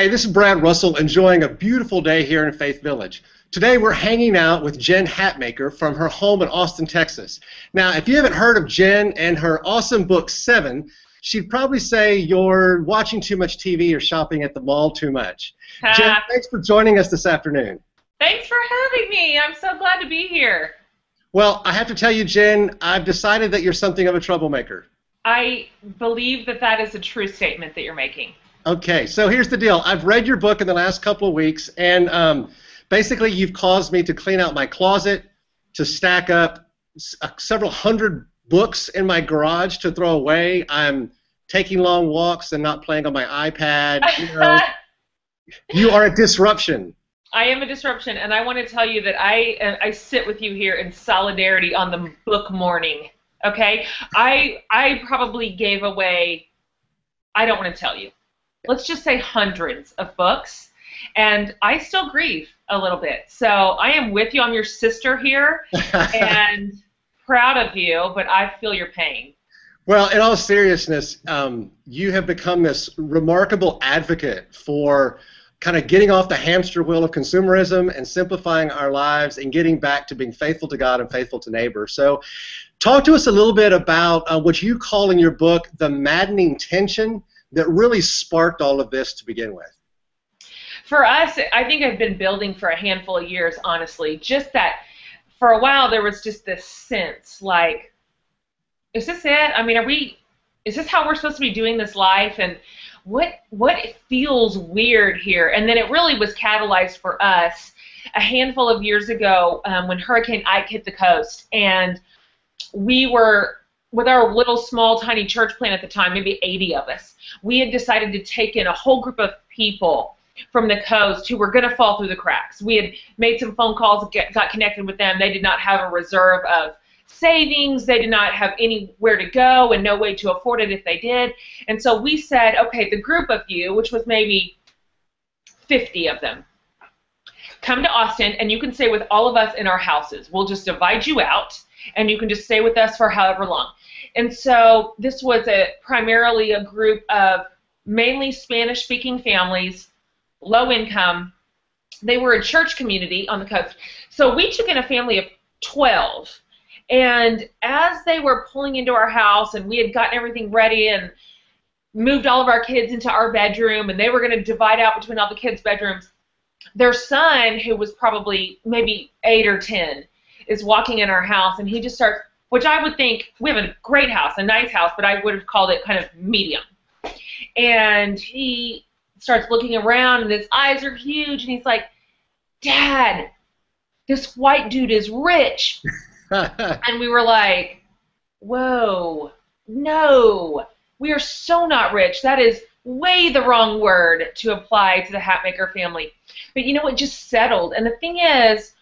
Hey, this is Brad Russell enjoying a beautiful day here in Faith Village. Today we're hanging out with Jen Hatmaker from her home in Austin, Texas. Now, if you haven't heard of Jen and her awesome book, 7, she'd probably say you're watching too much TV or shopping at the mall too much. Jen, thanks for joining us this afternoon. Thanks for having me. I'm so glad to be here. Well, I have to tell you, Jen, I've decided that you're something of a troublemaker. I believe that that is a true statement that you're making. Okay, so here's the deal. I've read your book in the last couple of weeks, and basically you've caused me to clean out my closet, to stack up several hundred books in my garage to throw away. I'm taking long walks and not playing on my iPad. You know, you are a disruption. I am a disruption, and I want to tell you that I sit with you here in solidarity on the book mourning. Okay, I probably gave away, I don't want to tell you, let's just say hundreds of books, and I still grieve a little bit. So I am with you. I'm your sister here, and proud of you, but I feel your pain. Well, in all seriousness, you have become this remarkable advocate for kind of getting off the hamster wheel of consumerism and simplifying our lives and getting back to being faithful to God and faithful to neighbor. So talk to us a little bit about what you call in your book the maddening tension that really sparked all of this to begin with. For us, I think I've been building for a handful of years, honestly. Just that for a while there was just this sense like, is this it? I mean, is this how we're supposed to be doing this life? And what feels weird here? And then it really was catalyzed for us a handful of years ago when Hurricane Ike hit the coast, and we were, with our little small tiny church plant at the time, maybe 80 of us, we had decided to take in a whole group of people from the coast who were going to fall through the cracks. We had made some phone calls, got connected with them. They did not have a reserve of savings. They did not have anywhere to go and no way to afford it if they did. And so we said, okay, the group of you, which was maybe 50 of them, come to Austin and you can stay with all of us in our houses. We'll just divide you out and you can just stay with us for however long. And so this was primarily a group of mainly Spanish-speaking families, low income. They were a church community on the coast. So we took in a family of 12. And as they were pulling into our house and we had gotten everything ready and moved all of our kids into our bedroom and they were going to divide out between all the kids' bedrooms, their son, who was probably maybe 8 or 10, is walking in our house and he just starts, which I would think, we have a great house, a nice house, but I would have called it kind of medium. And he starts looking around and his eyes are huge and he's like, Dad, this white dude is rich. And we were like, whoa, no, we are so not rich. That is way the wrong word to apply to the Hatmaker family. But you know, it just settled. And the thing is,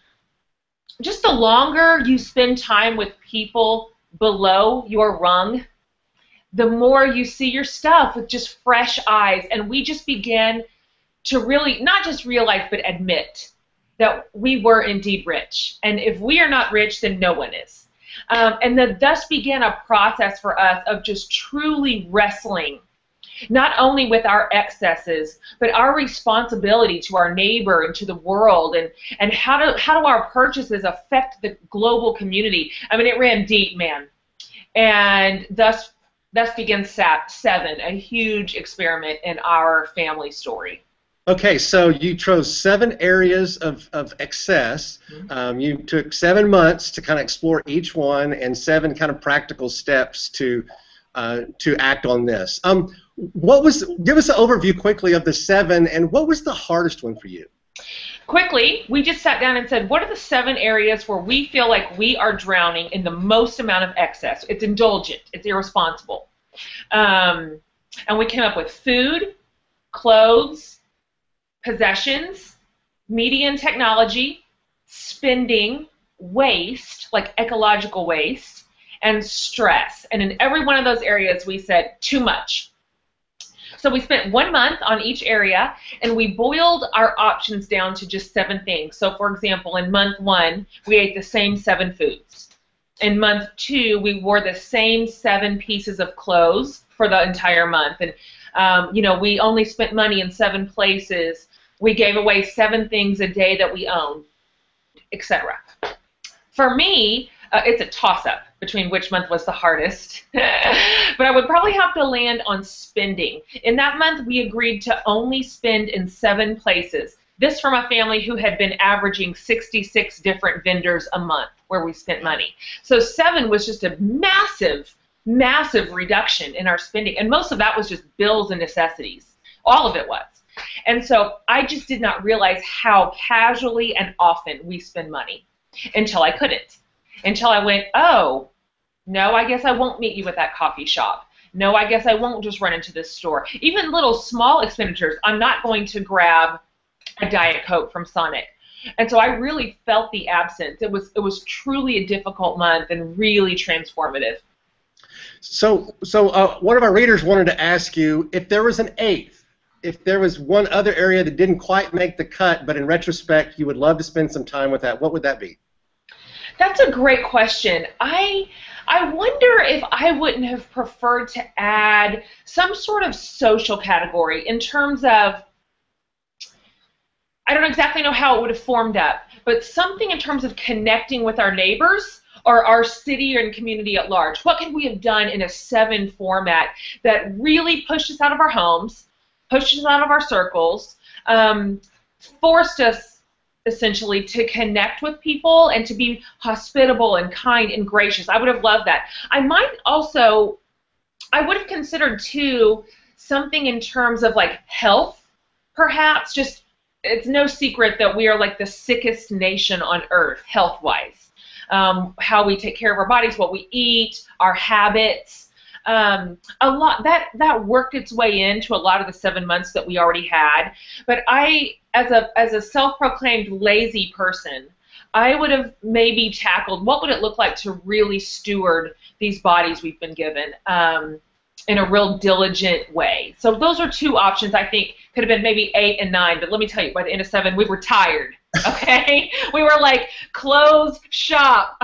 just the longer you spend time with people below your rung, the more you see your stuff with just fresh eyes. And we just began to really, not just realize, but admit that we were indeed rich. And if we are not rich, then no one is. And thus began a process for us of just truly wrestling, not only with our excesses, but our responsibility to our neighbor and to the world, and how do our purchases affect the global community. I mean, it ran deep, man. And thus began 7, a huge experiment in our family story. Okay, so you chose 7 areas of excess. You took 7 months to kind of explore each one, and 7 kind of practical steps to act on this. Give us an overview quickly of the 7, and what was the hardest one for you? Quickly, we just sat down and said, what are the 7 areas where we feel like we are drowning in the most amount of excess? It's indulgent. It's irresponsible. And we came up with food, clothes, possessions, media and technology, spending, waste, like ecological waste, and stress. And in every one of those areas, we said, too much. So we spent 1 month on each area, and we boiled our options down to just 7 things. So, for example, in month 1, we ate the same 7 foods. In month 2, we wore the same 7 pieces of clothes for the entire month. And We only spent money in 7 places. We gave away 7 things a day that we owned, etc. For me, it's a toss-up between which month was the hardest. But I would probably have to land on spending. In that month, we agreed to only spend in 7 places. This from a family who had been averaging 66 different vendors a month where we spent money. So 7 was just a massive, massive reduction in our spending. And most of that was just bills and necessities. All of it was. And so I just did not realize how casually and often we spend money until I couldn't. Until I went, oh, no, I guess I won't meet you at that coffee shop. No, I guess I won't just run into this store. Even little small expenditures, I'm not going to grab a Diet Coke from Sonic. And so I really felt the absence. It was truly a difficult month and really transformative. So one of our readers wanted to ask you if there was an 8th, if there was one other area that didn't quite make the cut, but in retrospect you would love to spend some time with that, what would that be? That's a great question. I wonder if I wouldn't have preferred to add some sort of social category in terms of, I don't exactly know how it would have formed up, but something in terms of connecting with our neighbors or our city and community at large. What could we have done in a 7 format that really pushed us out of our homes, pushed us out of our circles, forced us essentially to connect with people and to be hospitable and kind and gracious. I would have loved that. I would have considered too something in terms of like health, perhaps. Just, it's no secret that we are like the sickest nation on earth health-wise. How we take care of our bodies, what we eat, our habits. A lot that worked its way into a lot of the 7 months that we already had. But I, as a self-proclaimed lazy person, I would have maybe tackled what would it look like to really steward these bodies we've been given in a real diligent way. So those are 2 options I think could have been maybe 8 and 9. But let me tell you, by the end of 7, we were tired. Okay, we were like, close shop.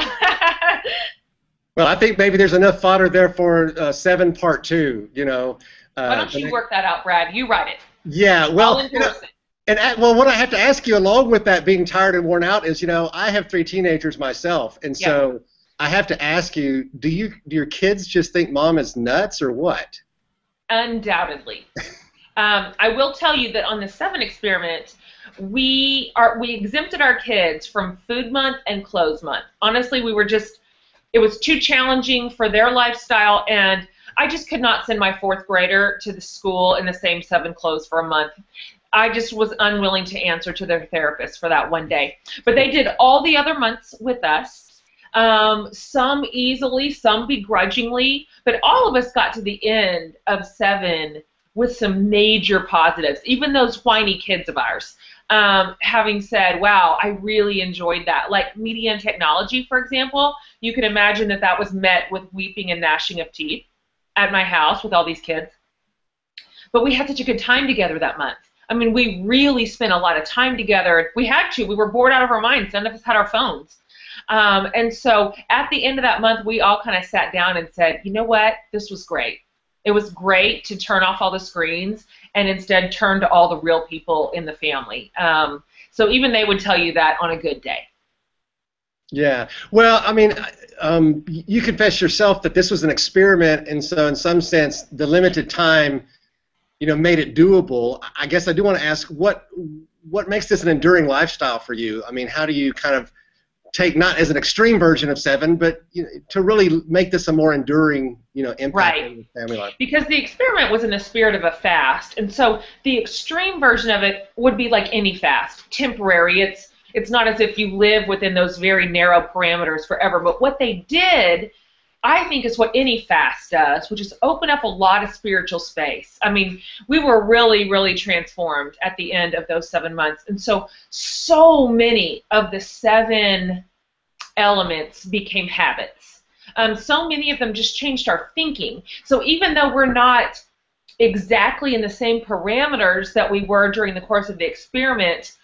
Well, I think maybe there's enough fodder there for 7 part 2. Why don't you work that out, Brad? You write it. Yeah, well, what I have to ask you, along with that being tired and worn out, is I have 3 teenagers myself, and so I have to ask you, do your kids just think mom is nuts or what? Undoubtedly. I will tell you that on the 7 experiment, we exempted our kids from food month and clothes month. Honestly, it was too challenging for their lifestyle, and I just could not send my 4th grader to the school in the same 7 clothes for a month. I just was unwilling to answer to their therapist for that one day. But they did all the other months with us, some easily, some begrudgingly, but all of us got to the end of 7 with some major positives, even those whiny kids of ours. Having said, wow, I really enjoyed that. Like media and technology, for example, you could imagine that was met with weeping and gnashing of teeth at my house with all these kids. But we had such a good time together that month. I mean, we really spent a lot of time together. We had to. We were bored out of our minds. None of us had our phones. And so at the end of that month, we all kind of sat down and said, you know what? This was great. It was great to turn off all the screens and instead turn to all the real people in the family. So even they would tell you that on a good day. Yeah. Well, I mean, you confess yourself that this was an experiment, and so in some sense, the limited time, made it doable. I guess I do want to ask, what makes this an enduring lifestyle for you? I mean, how do you kind of take, not as an extreme version of 7, but to really make this a more enduring, impact in the family life? Because the experiment was in the spirit of a fast, and so the extreme version of it would be like any fast, temporary. It's not as if you live within those very narrow parameters forever. But what they did, I think, is what any fast does, which is open up a lot of spiritual space. I mean, we were really, really transformed at the end of those 7 months. And so many of the 7 elements became habits. So many of them just changed our thinking. So even though we're not exactly in the same parameters that we were during the course of the experiment,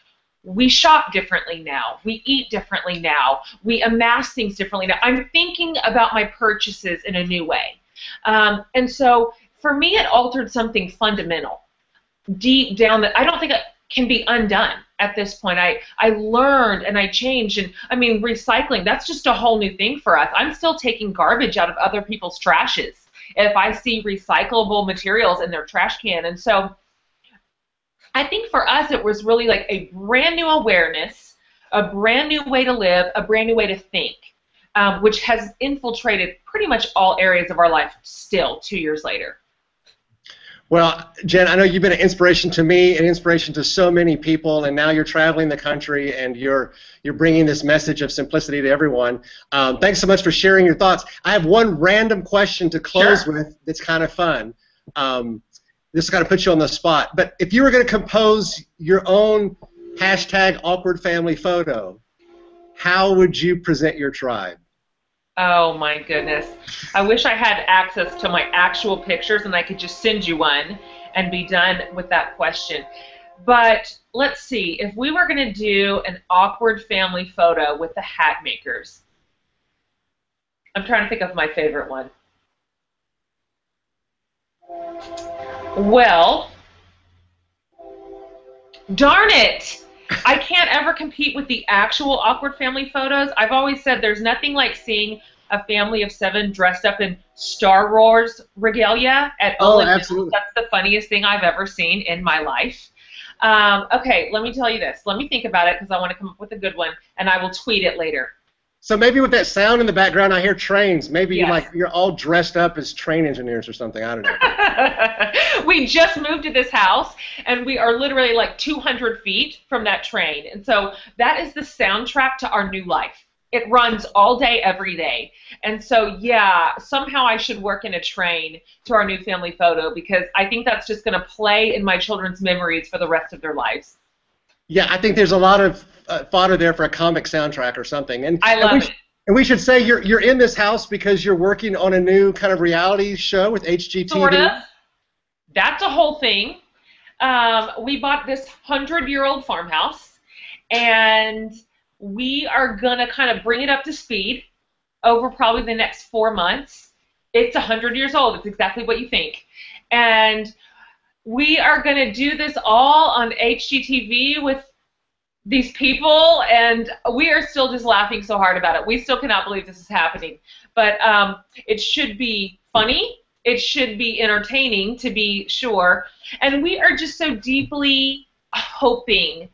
we shop differently now. We eat differently now. We amass things differently now. I'm thinking about my purchases in a new way. And so for me, it altered something fundamental, deep down that I don't think it can be undone at this point. I learned and I changed, and I mean, recycling, that's just a whole new thing for us. I'm still taking garbage out of other people's trashes if I see recyclable materials in their trash can. And so I think for us it was really like a brand new awareness, a brand new way to live, a brand new way to think, which has infiltrated pretty much all areas of our life still 2 years later. Well, Jen, I know you've been an inspiration to me, an inspiration to so many people, and now you're traveling the country and you're bringing this message of simplicity to everyone. Thanks so much for sharing your thoughts. I have one random question to close with that's kind of fun. This kind of puts you on the spot. But if you were going to compose your own #awkward-family photo, how would you present your tribe? Oh my goodness. I wish I had access to my actual pictures and I could just send you one and be done with that question. But let's see, if we were going to do an awkward family photo with the Hatmakers, I'm trying to think of my favorite one. Well, darn it! I can't ever compete with the actual awkward family photos. I've always said there's nothing like seeing a family of 7 dressed up in Star Wars regalia at absolutely. That's the funniest thing I've ever seen in my life. Okay, let me tell you this. Let me think about it because I want to come up with a good one, and I will tweet it later. So maybe with that sound in the background, I hear trains. Maybe Yes. like you're all dressed up as train engineers or something. I don't know. We just moved to this house, and we are literally like 200 feet from that train. And so that is the soundtrack to our new life. It runs all day, every day. And so, yeah, somehow I should work in a train to our new family photo because I think that's just going to play in my children's memories for the rest of their lives. Yeah, I think there's a lot of fodder there for a comic soundtrack or something. And I love it. And we should say you're in this house because you're working on a new kind of reality show with HGTV. Sort of. That's a whole thing. We bought this 100-year-old farmhouse, and we are going to kind of bring it up to speed over probably the next 4 months. It's 100 years old. It's exactly what you think. And we are going to do this all on HGTV with these people, and we are still just laughing so hard about it. We still cannot believe this is happening. But it should be funny. It should be entertaining, to be sure. And we are just so deeply hoping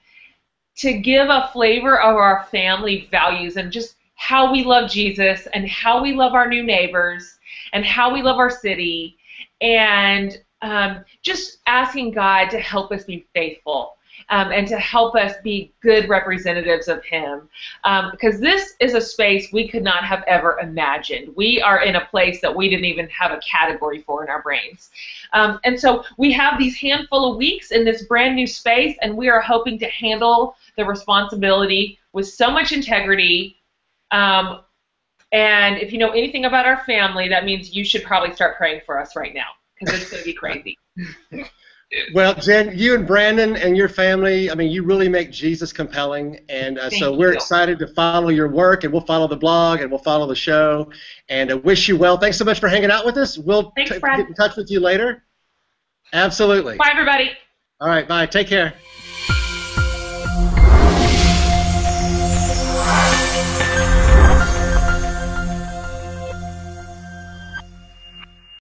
to give a flavor of our family values and just how we love Jesus and how we love our new neighbors and how we love our city, and just asking God to help us be faithful and to help us be good representatives of Him. Because this is a space we could not have ever imagined. We are in a place that we didn't even have a category for in our brains. And so we have these handful of weeks in this brand new space, and we are hoping to handle the responsibility with so much integrity. And if you know anything about our family, that means you should probably start praying for us right now, because it's going to be crazy. Well, Jen, you and Brandon and your family, I mean, you really make Jesus compelling, and so we're excited to follow your work, and we'll follow the blog, and we'll follow the show, and wish you well. Thanks so much for hanging out with us. We'll get in touch with you later. Absolutely. Bye, everybody. All right, bye. Take care.